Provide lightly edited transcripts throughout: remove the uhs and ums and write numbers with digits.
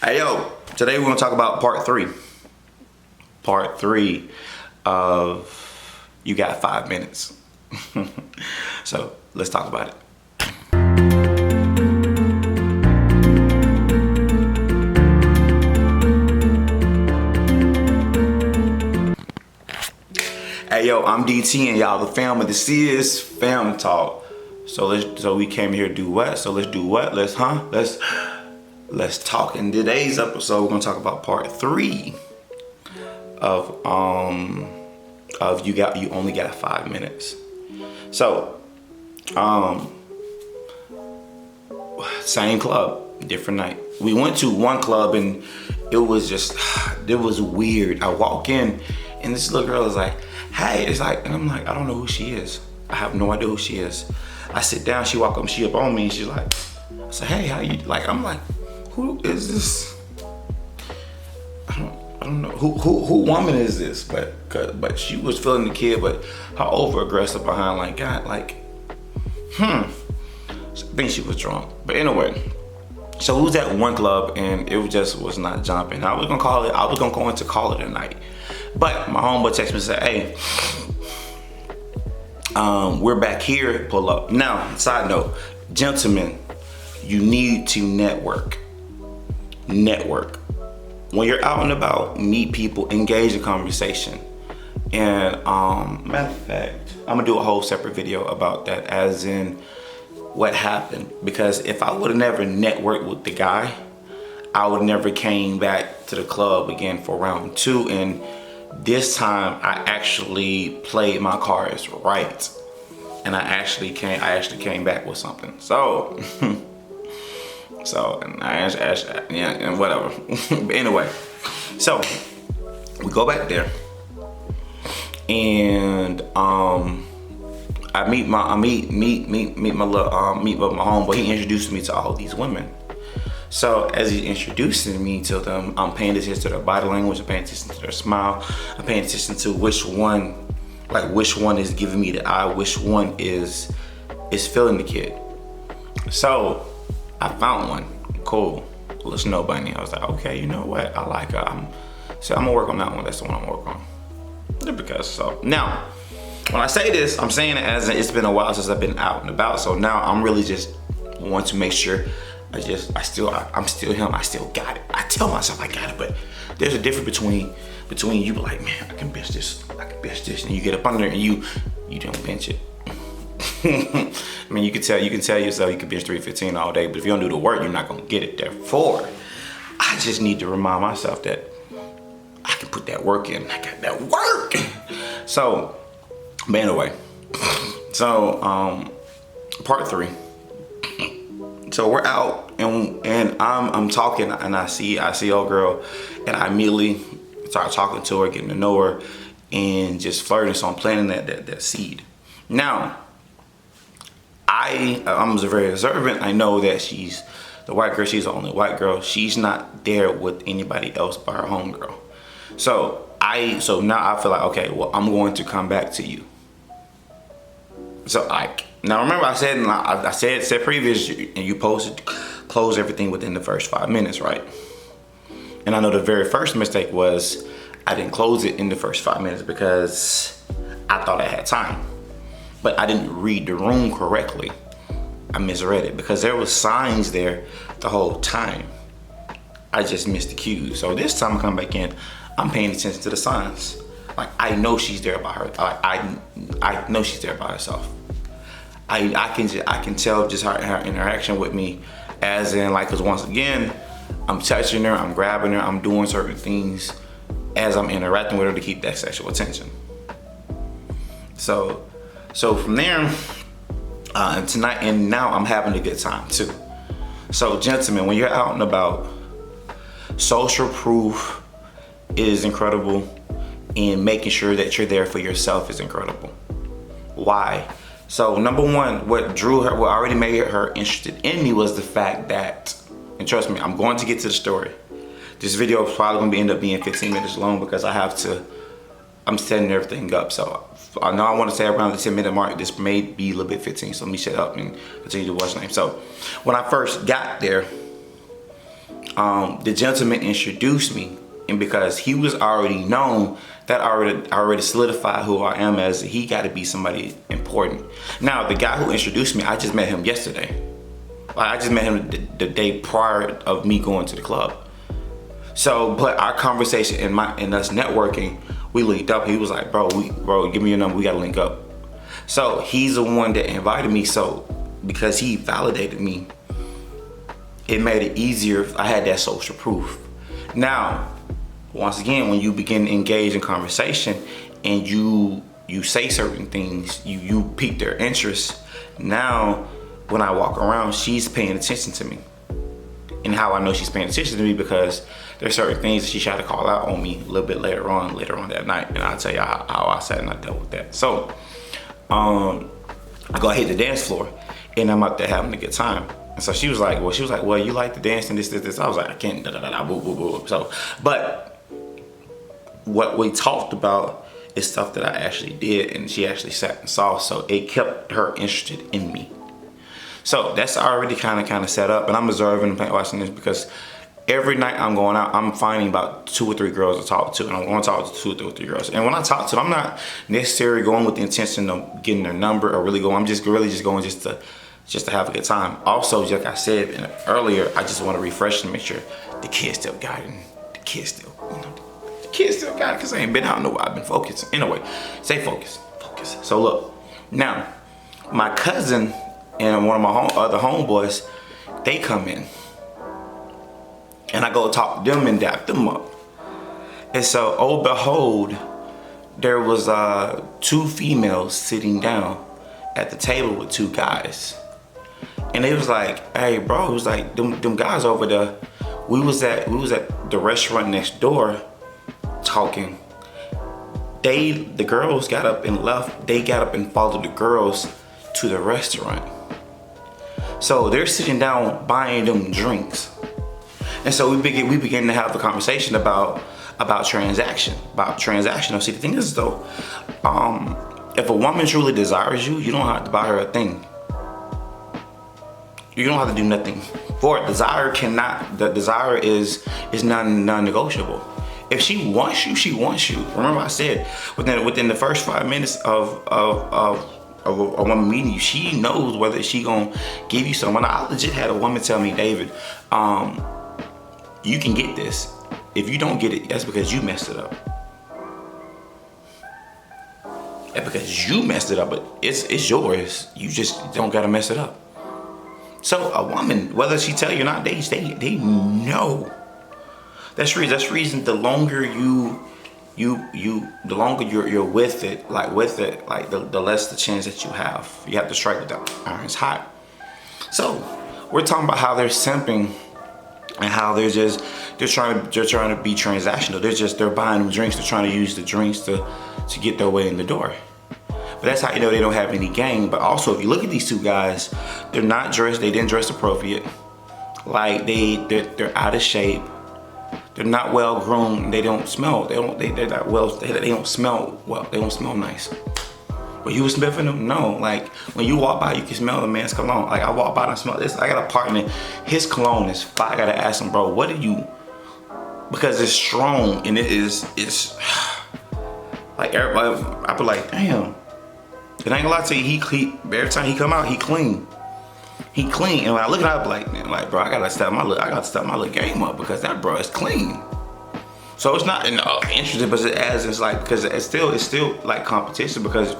Hey yo, today we're gonna talk about part three. Part three of You Got 5 Minutes. So let's talk about it. Hey yo, I'm DT and y'all the fam, and this is Fam Talk. So we came here to do what? So let's do what? Let's talk. In today's episode, we're gonna talk about part three of You Only Got 5 Minutes. So same club, different night. We went to one club and it was weird. I walk in and this little girl is like, hey, and I'm like, I don't know who she is. I have no idea who she is. I sit down, she walk up, she up on me, and she's like, I say, hey, how you, I'm like, who is this? I don't know, who woman is this? But she was feeling the kid, but her over aggressive behind, like, God, I think she was drunk. But anyway, so it was at one club and it was not jumping. I was gonna go into call it a night. But my homeboy texted me and said, hey, we're back here, pull up. Now, side note, gentlemen, you need to network. When you're out and about, meet people, engage in conversation. And matter of fact, I'm gonna do a whole separate video about that, as in what happened. Because if I would have never networked with the guy, I would never came back to the club again for round two. And this time I actually played my cards right. And I actually came back with something. So, and whatever. But anyway, so we go back there, and I meet my homeboy. He introduced me to all these women. So as he's introducing me to them, I'm paying attention to their body language. I'm paying attention to their smile. I'm paying attention to which one is giving me the eye, which one is feeling the kid. So I found one. Cool. Let's know bunny. I was like, okay, you know what? I like her. I'm gonna work on that one. That's the one I'm working on. Because so now, when I say this, I'm saying it as it's been a while since I've been out and about. So now I'm really just want to make sure I'm still him. I still got it. I tell myself I got it, but there's a difference between you be like, man, I can bench this, and you get up under there and you don't bench it. I mean, you can tell yourself you can bench 315 all day, but if you don't do the work, you're not gonna get it. Therefore, I just need to remind myself that I can put that work in. I got that work. So, but anyway, so part three. So we're out and I'm talking and I see old girl, and I immediately start talking to her, getting to know her, and just flirting. So I'm planting that seed. Now, I'm very observant. I know that she's the white girl. She's the only white girl. She's not there with anybody else but her homegirl. So now I feel like, okay, well, I'm going to come back to you. So now remember I said previous, and you posted close everything within the first 5 minutes, right? And I know the very first mistake was I didn't close it in the first 5 minutes because I thought I had time. But I didn't read the room correctly. I misread it because there was signs there the whole time. I just missed the cues. So this time I come back in, I'm paying attention to the signs. Like, I know she's there by her. I know she's there by herself. I can tell just her interaction with me, as in, like, cause once again, I'm touching her, I'm grabbing her, I'm doing certain things as I'm interacting with her to keep that sexual attention. So from there, tonight and now I'm having a good time too. So gentlemen, when you're out and about, social proof is incredible, and making sure that you're there for yourself is incredible. Why? So number one, what already made her interested in me was the fact that, and trust me, I'm going to get to the story. This video is probably gonna end up being 15 minutes long because I'm setting everything up. So I know I want to say around the 10-minute mark. This may be a little bit 15, so let me shut up and continue to watch the name. So when I first got there, the gentleman introduced me, and because he was already known, that already solidified who I am as he got to be somebody important. Now, the guy who introduced me, I just met him yesterday. Like, I just met him the day prior of me going to the club. So, but our conversation and us networking, we linked up. He was like, bro, give me your number. We got to link up. So he's the one that invited me. So because he validated me, it made it easier. I had that social proof. Now, once again, when you begin to engage in conversation and you say certain things, you pique their interest. Now, when I walk around, she's paying attention to me. And how I know she's paying attention to me, because there's certain things that she tried to call out on me a little bit later on that night. And I'll tell you how I sat and I dealt with that. So, I go hit the dance floor and I'm out there having a good time. And so she was like, well, you like to dance and this. I was like, I can't, boo, boo, boo. So, but what we talked about is stuff that I actually did, and she actually sat and saw, so it kept her interested in me. So that's already kind of set up, and I'm observing and watching this, because every night I'm going out, I'm finding about 2 or 3 girls to talk to, and I'm going to talk to 2 or 3 girls. And when I talk to them, I'm not necessarily going with the intention of getting their number or really going. I'm just really going just to have a good time. Also, like I said earlier, I just want to refresh and make sure the kids still got it. The kids still, the kids still got it, because I ain't been out in a while. I've been focused. Anyway, stay focused. So look, now my cousin and one of my other homeboys, they come in, and I go talk to them and dap them up. And so, oh behold, there was 2 females sitting down at the table with 2 guys. And they was like, hey bro, it was like them guys over there, we was at the restaurant next door talking. The girls got up and left. They got up and followed the girls to the restaurant. So they're sitting down buying them drinks. And so we begin to have a conversation about transactional. See, the thing is though, if a woman truly desires you, you don't have to buy her a thing. You don't have to do nothing for it. The desire is non-negotiable. If she wants you, she wants you. Remember I said, within the first 5 minutes of a woman meeting you, she knows whether she gonna give you something. I legit had a woman tell me, David, you can get this. If you don't get it, that's because you messed it up. That's because you messed it up, but it's yours. You just don't gotta mess it up. So a woman, whether she tell you or not, they know. That's reason the longer the longer you're with it, like the less the chance that you have. You have to strike with the iron's hot. So we're talking about how they're simping and how they're trying to be transactional. They're buying them drinks. They're trying to use the drinks to get their way in the door. But that's how you know they don't have any game. But also, if you look at these 2 guys, they're not dressed. They didn't dress appropriate. Like they're out of shape. They're not well groomed. They don't smell. They're not well. They don't smell well. They don't smell nice. But you was sniffing them? No. Like when you walk by, you can smell the man's cologne. Like I walk by and I smell this. I got a partner. His cologne is fire. I gotta ask him, bro, what do you? Because it's strong and it's like everybody. I be like, damn. And I ain't gonna lie to you, he every time he come out, he clean. He clean. And when I look at him, I be like, man, like bro, I gotta step my little game up, because that bro is clean. So it's not interesting, but it's like, because it's still like competition, because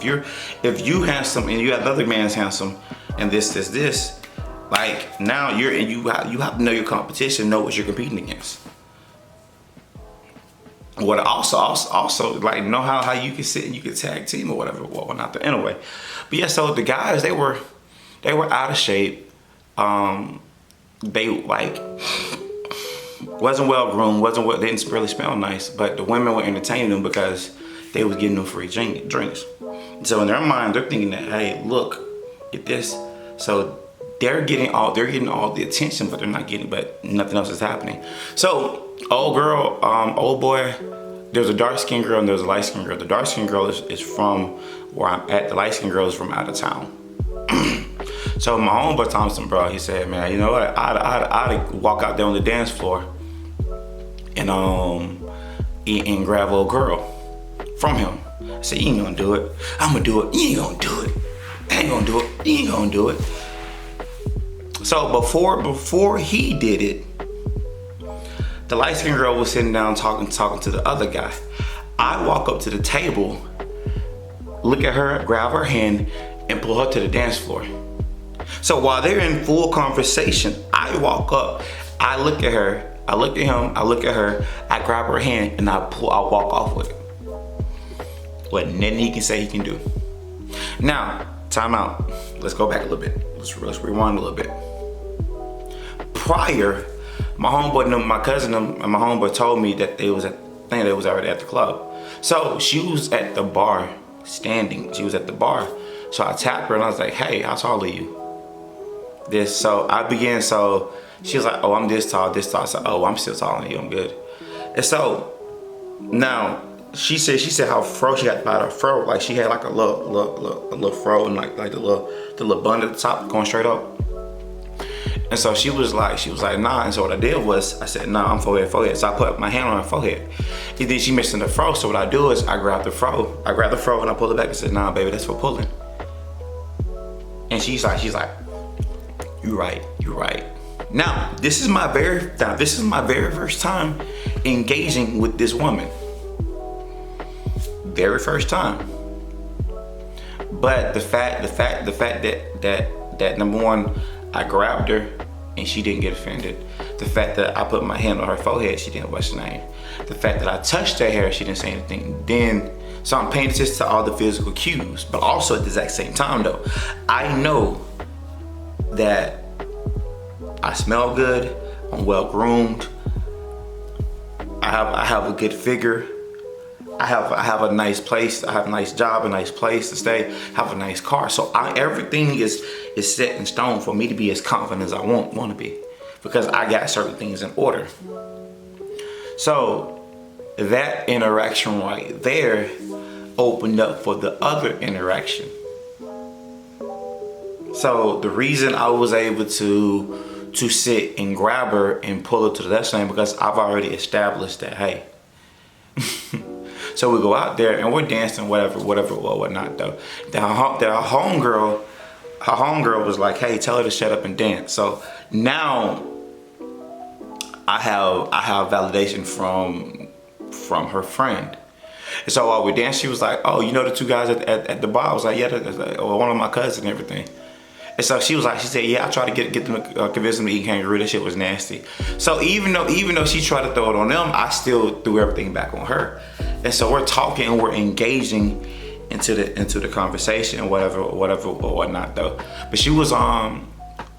if you handsome and you have the other man's handsome and this, like now you have to know your competition, know what you're competing against. What also like know how you can sit and you can tag team or whatnot. Anyway, but yeah, so the guys, they were out of shape. They like wasn't well groomed, they didn't really smell nice, but the women were entertaining them because they was getting them free drinks. So in their mind, they're thinking that, hey, look, get this. So they're getting all the attention, but nothing else is happening. So old boy, there's a dark skinned girl and there's a light skinned girl. The dark skinned girl is from where I'm at. The light skinned girl is from out of town. So my homeboy Thompson, bro, he said, man, you know what? I'd walk out there on the dance floor and grab a little girl from him. I said, you ain't gonna do it. I'm gonna do it. You ain't gonna do it. I ain't gonna do it. You ain't gonna do it. So before he did it, the light-skinned girl was sitting down talking to the other guy. I walk up to the table, look at her, grab her hand, and pull her to the dance floor. So while they're in full conversation, I walk up, I look at her, I look at him, I look at her, I grab her hand, and I walk off with it. What nothing he can say he can do. Now, time out. Let's go back a little bit. Let's rewind a little bit. Prior, my homeboy, my cousin, and my homeboy told me that they was already at the club. So she was at the bar, standing. She was at the bar. So I tapped her and I was like, hey, how tall are you? So she was like, oh, I'm this tall. I said, oh, I'm still taller than you, I'm good. And so now she said how fro she got about her fro, like she had like a little fro and like the little bun at the top going straight up. And so she was like, nah. And so what I did was, I said, nah, I'm forehead. So I put my hand on her forehead. And then she missing the fro. So what I do is I grab the fro and I pull it back and said, nah, baby, that's for pulling. And she's like, you right. Now, this is my very first time engaging with this woman. Very first time. But the fact that number one, I grabbed her and she didn't get offended. The fact that I put my hand on her forehead, she didn't what's her name. The fact that I touched her hair, she didn't say anything. So I'm paying attention to all the physical cues, but also at the exact same time though, I know that I smell good, I'm well groomed, I have a good figure, I have a nice place, I have a nice job, a nice place to stay, have a nice car. So everything is set in stone for me to be as confident as I want to be, because I got certain things in order. So that interaction right there opened up for the other interaction. So the reason I was able to sit and grab her and pull her to the left lane, because I've already established that, hey. So we go out there and we're dancing, whatnot though. Her homegirl was like, hey, tell her to shut up and dance. So now I have validation from her friend. And so while we danced, she was like, oh, you know the two guys at the bar? I was like, yeah, that's one of my cousins and everything. And so she said, yeah, I tried to get them to convince them to eat kangaroo. That shit was nasty. So even though she tried to throw it on them, I still threw everything back on her. And so we're talking and we're engaging into the conversation and whatnot though. But she was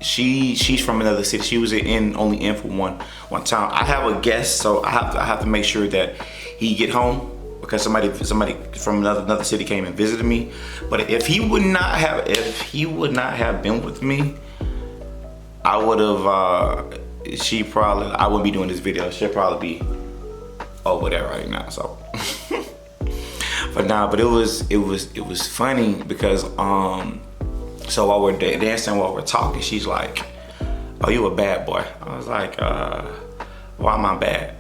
she's from another city. She was only in for one time. I have a guest, so I have to make sure that he get home, because somebody from another city came and visited me. But if he would not have been with me, I would have I wouldn't be doing this video. She'll probably be over there right now. So but it was funny because so while we're dancing, while we're talking, she's like, oh, you a bad boy. I was like, why am I bad?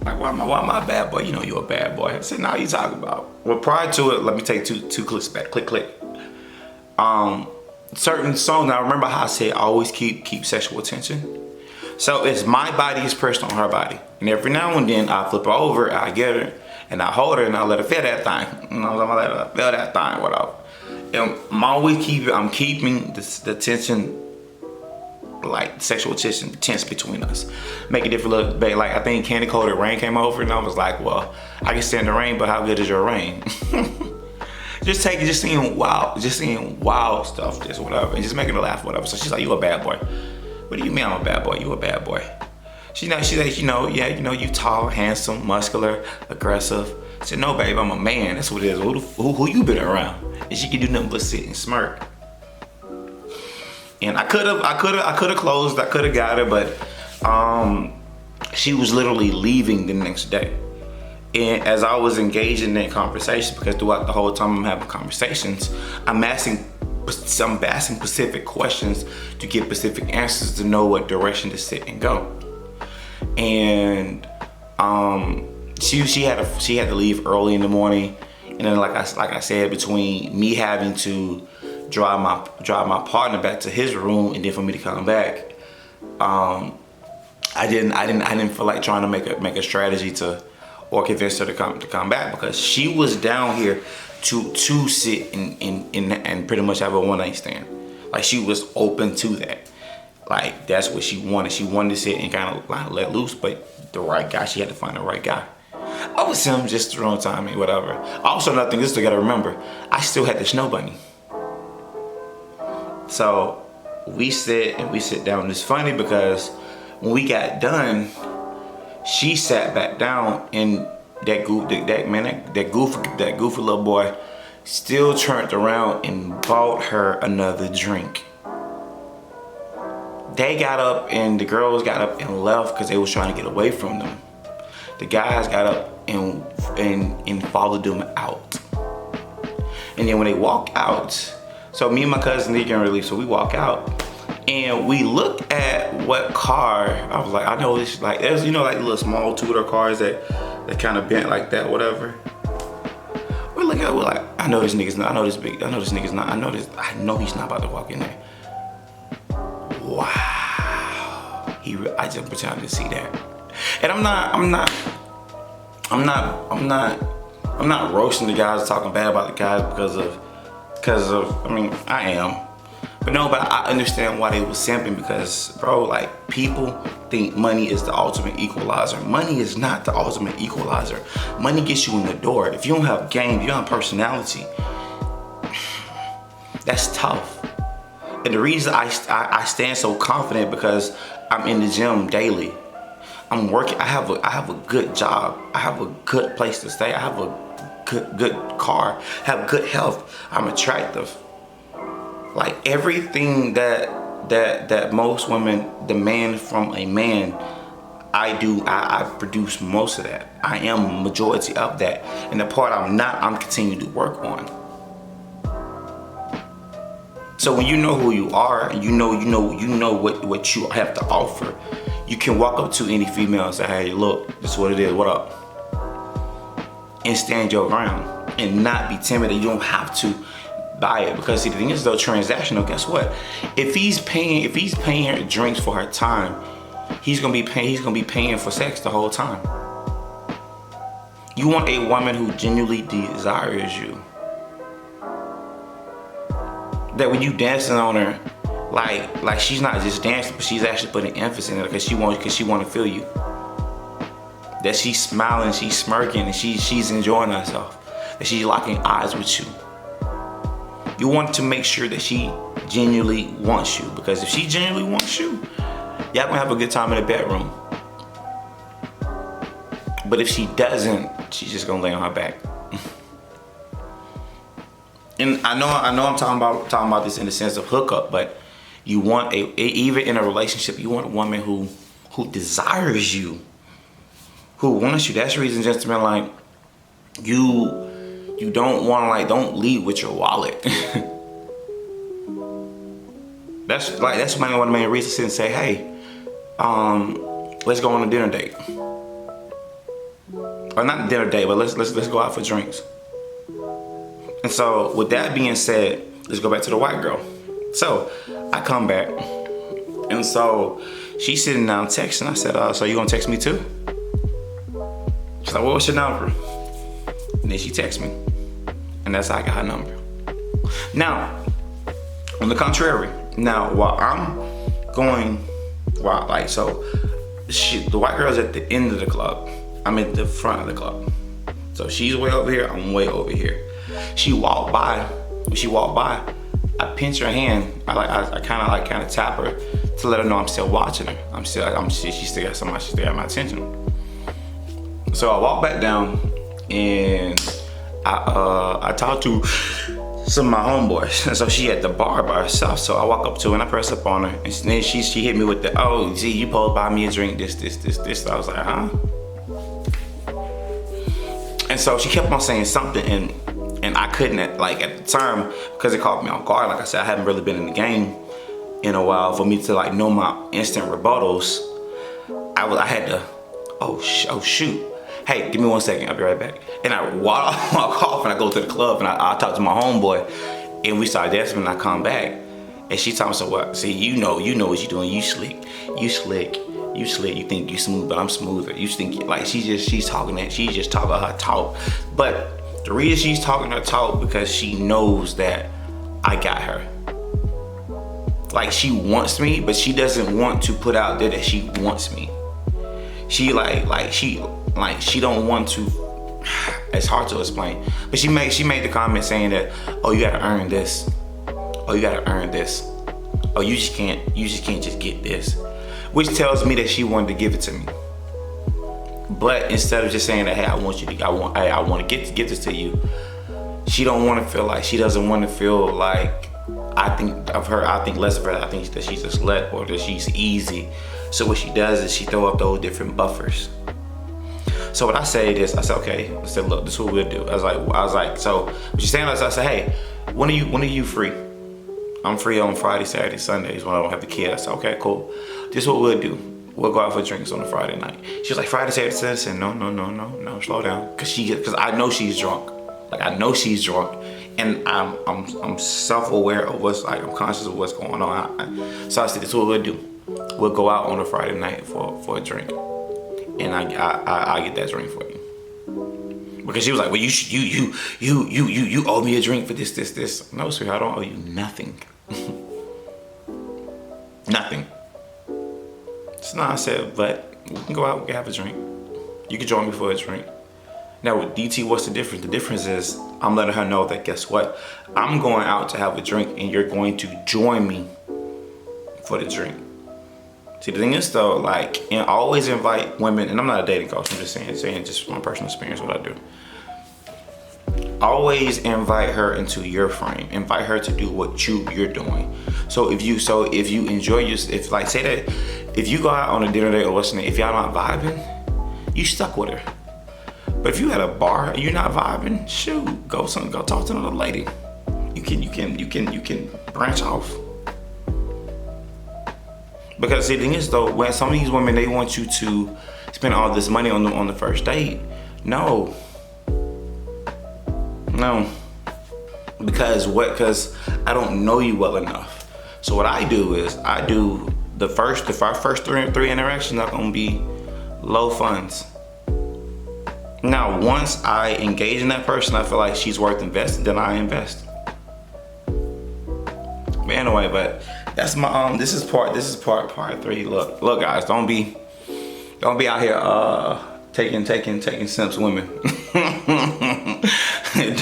Like, why am I a bad boy? You know you're a bad boy. I said, nah, you talking about? Well, prior to it, let me take two clicks back. Click. Certain songs, now remember how I said always keep sexual attention? So it's my body is pressed on her body. And every now and then I flip her over, I get her, and I hold her and I let her feel that thing. You know, I'm let her feel that thing, whatever. And I'm keeping the tension, like sexual tense between us. Make it different look, like I think Candy Coated Rain came over and I was like, well, I can stand the rain, but how good is your rain? just seeing wild stuff, just whatever, and just making her laugh, whatever. So she's like, you a bad boy. What do you mean I'm a bad boy? You a bad boy. She's like, you tall, handsome, muscular, aggressive. I said, no, babe, I'm a man. That's what it is. Who you been around? And she can do nothing but sit and smirk. And I could have closed. I could have got her, but she was literally leaving the next day. And as I was engaging in conversation, because throughout the whole time I'm having conversations, I'm asking specific questions to get specific answers to know what direction to sit and go. And she had to leave early in the morning, and then like I said, between me having to drive my partner back to his room and then for me to come back, I didn't feel like trying to make a strategy or convince her to come back, because she was down here to sit and pretty much have a one night stand. Like, she was open to that. Like, that's what she wanted. She wanted to sit and kind of like let loose, but the right guy, she had to find the right guy. I was him just the wrong timing, whatever. Also, another thing, this you gotta remember, I still had the snow bunny. So we sit down. It's funny because when we got done, she sat back down, and that goofy little boy still turned around and bought her another drink. They got up, and the girls got up and left because they was trying to get away from them. The guys got up and followed them out. And then when they walk out, so me and my cousin, they getting relief, so we walk out. And we look at what car. I was like, I know this, like, there's, like little small two-door cars that kind of bent like that, whatever. We look at it, we're like, I know this nigga's not, I know he's not about to walk in there. Wow. I just pretended to see that. And I'm not roasting the guys, talking bad about the guys because of, I mean, I am. But I understand why they was simping, because, bro, like, people think money is the ultimate equalizer. Money is not the ultimate equalizer. Money gets you in the door. If you don't have game, if you don't have personality, that's tough. And the reason I stand so confident, because I'm in the gym daily. I'm working. I have a good job. I have a good place to stay. I have a good car. I have good health. I'm attractive. Like, everything that most women demand from a man, I do. I produce most of that. I am majority of that. And the part I'm not, I'm continuing to work on. So when you know who you are, and you know what you have to offer, you can walk up to any female and say, hey, look, this is what it is, what up? And stand your ground and not be timid. You don't have to buy it, because see, the thing is, though, transactional, guess what? If he's paying her drinks for her time, he's gonna be paying for sex the whole time. You want a woman who genuinely desires you. That when you dancing on her, like she's not just dancing, but she's actually putting emphasis in it, because she want to feel you. That she's smiling, she's smirking, and she's enjoying herself. That she's locking eyes with you. You want to make sure that she genuinely wants you, because if she genuinely wants you, y'all gonna have a good time in the bedroom. But if she doesn't, she's just gonna lay on her back. And I know I'm talking about this in the sense of hookup, but you want even in a relationship, you want a woman who desires you, who wants you. That's the reason, gentlemen, like, you don't want to, like, don't lead with your wallet. That's one of the main reasons to say, hey, let's go on a dinner date. Or not a dinner date, but let's go out for drinks. And so with that being said, let's go back to the white girl. So I come back, and so she's sitting down texting. I said, so you gonna text me too? She's like, well, what's your number? And then she texts me, and that's how I got her number. Now, on the contrary, while the white girl's at the end of the club, I'm at the front of the club. So she's way over here, I'm way over here. She walked by. When she walked by, I pinch her hand. I kind of tap her to let her know I'm still watching her. She still got my attention. So I walk back down, and I talked to some of my homeboys. And so she at the bar by herself. So I walk up to her and I press up on her, and then she hit me with the, oh, gee, you supposed to buy me a drink, this. So I was like, huh? And so she kept on saying something, and I couldn't, like, at the time, because it caught me off guard. Like I said, I haven't really been in the game in a while. For me to like know my instant rebuttals, I had to, oh shoot. Hey, give me 1 second, I'll be right back. And I walk off and I go to the club and I talk to my homeboy and we start dancing and I come back. And she told me, so what? See, you know what you're doing. You slick, you think you smooth, but I'm smoother. You think, like, she's just talking her talk. But the reason she's talking her talk because she knows that I got her. Like, she wants me, but she doesn't want to put out there that she wants me. She she don't want to. It's hard to explain, but she made the comment saying that, oh, you gotta earn this. Oh, you gotta earn this. Oh, you just can't just get this, which tells me that she wanted to give it to me. But instead of just saying that, hey, I want to get this to you, she doesn't want to feel like I think less of her. I think that she's a slut or that she's easy. So what she does is she throw up those different buffers. So when I say this, I said, okay. I said, look, this is what we'll do. I was like, so what she's saying is, I said, hey, when are you free? I'm free on Friday, Saturday, Sundays when I don't have the kid. I said, okay, cool. This is what we'll do. We'll go out for drinks on a Friday night. She was like, Friday, Saturday, Sunday. I said, no, slow down. Cause I know she's drunk. Like, I know she's drunk. And I'm self-aware of I'm conscious of what's going on. So I said, this is what we'll do. We'll go out on a Friday night for a drink. And I get that drink for you. Because she was like, well, you owe me a drink for this. No, sweetheart, I don't owe you nothing. Nothing. So now I said, but we can go out, we can have a drink. You can join me for a drink. Now with DT, what's the difference? The difference is I'm letting her know that, guess what? I'm going out to have a drink and you're going to join me for the drink. See, the thing is though, like, and I always invite women, and I'm not a dating coach, I'm just saying just from my personal experience what I do. Always invite her into your frame. Invite her to do what you're doing. So if you enjoy if like say that if you go out on a dinner date or what's if y'all not vibing, you stuck with her. But if you at a bar and you're not vibing, shoot, go talk to another lady. You can branch off. Because see, the thing is though, when some of these women, they want you to spend all this money on the first date. No. Because I don't know you well enough. So what I do is I do the first three interactions are gonna be low funds. Now, once I engage in that person, I feel like she's worth investing, then I invest. But anyway, that's my this is part 3. Look guys, don't be out here taking simps women.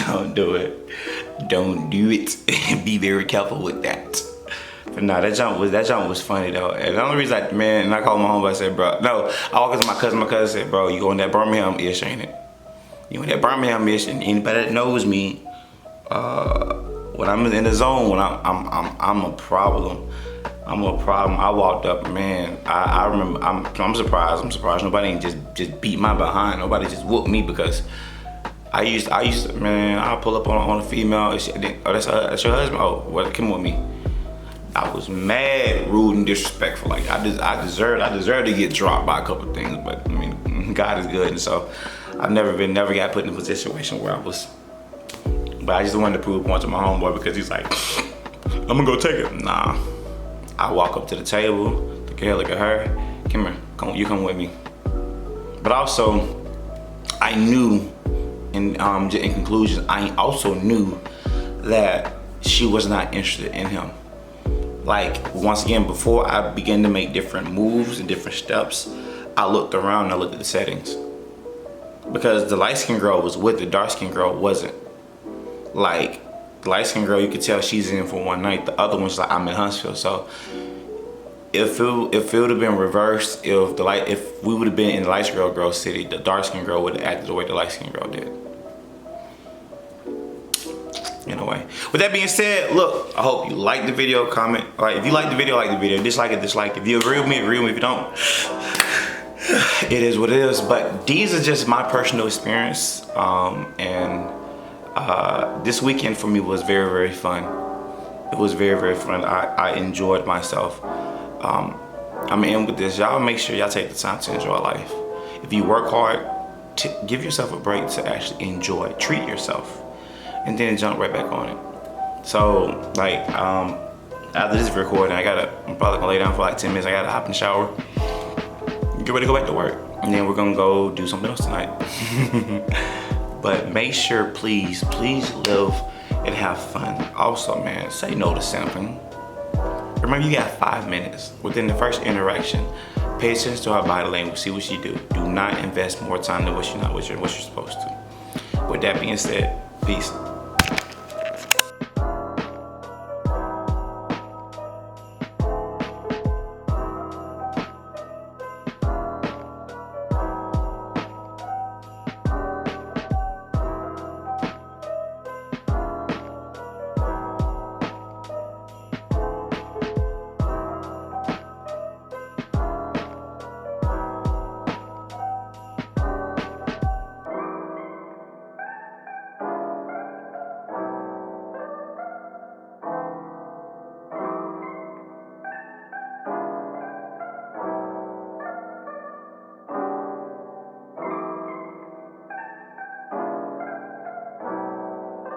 Don't do it. Be very careful with that. But nah, that jump was funny though. And the only reason and I called my homeboy, I said, bro, no, I walked up to my cousin said, bro, you on that Birmingham-ish, ain't it? You on that Birmingham-ish, and anybody that knows me, when I'm in the zone, when I'm a problem. I walked up, man. I remember. I'm surprised. Nobody ain't just beat my behind. Nobody just whooped me because I used to, man. I pull up on a female. Oh, that's your husband. Oh, well, come with me. I was mad, rude, and disrespectful. Like I deserve to get dropped by a couple of things. But I mean, God is good, and so I've never got put in a situation where I was. But I just wanted to prove a point to my homeboy because he's like, I'm gonna go take it. Nah. I walk up to the table, look at her, come here, you come with me. But also, I knew, in conclusion, I also knew that she was not interested in him. Like, once again, before I began to make different moves and different steps, I looked around and I looked at the settings. Because the light-skinned girl was with the dark-skinned girl wasn't. Like, the light-skinned girl, you could tell she's in for one night. The other one's like, I'm in Huntsville. So if it would have been reversed, if we would have been in the light-skinned girl city, the dark-skinned girl would have acted the way the light-skinned girl did. Anyway, with that being said, look, I hope you liked the video. Comment. All right, if you like the video, like the video. Dislike it, dislike it. If you agree with me, agree with me. If you don't, It is what it is, but these are just my personal experience. This weekend for me was very, very fun. It was very, very fun. I enjoyed myself. I'm in with this. Y'all make sure y'all take the time to enjoy life. If you work hard, give yourself a break to actually enjoy. Treat yourself, and then jump right back on it. So, like, after this recording, I'm probably gonna lay down for like 10 minutes. I gotta hop in the shower, get ready to go back to work, and then we're gonna go do something else tonight. But make sure, please live and have fun. Also, man, say no to simping. Remember, you got 5 minutes. Within the first interaction, pay attention to her body language, see what she do. Do not invest more time than what you're supposed to. With that being said, peace.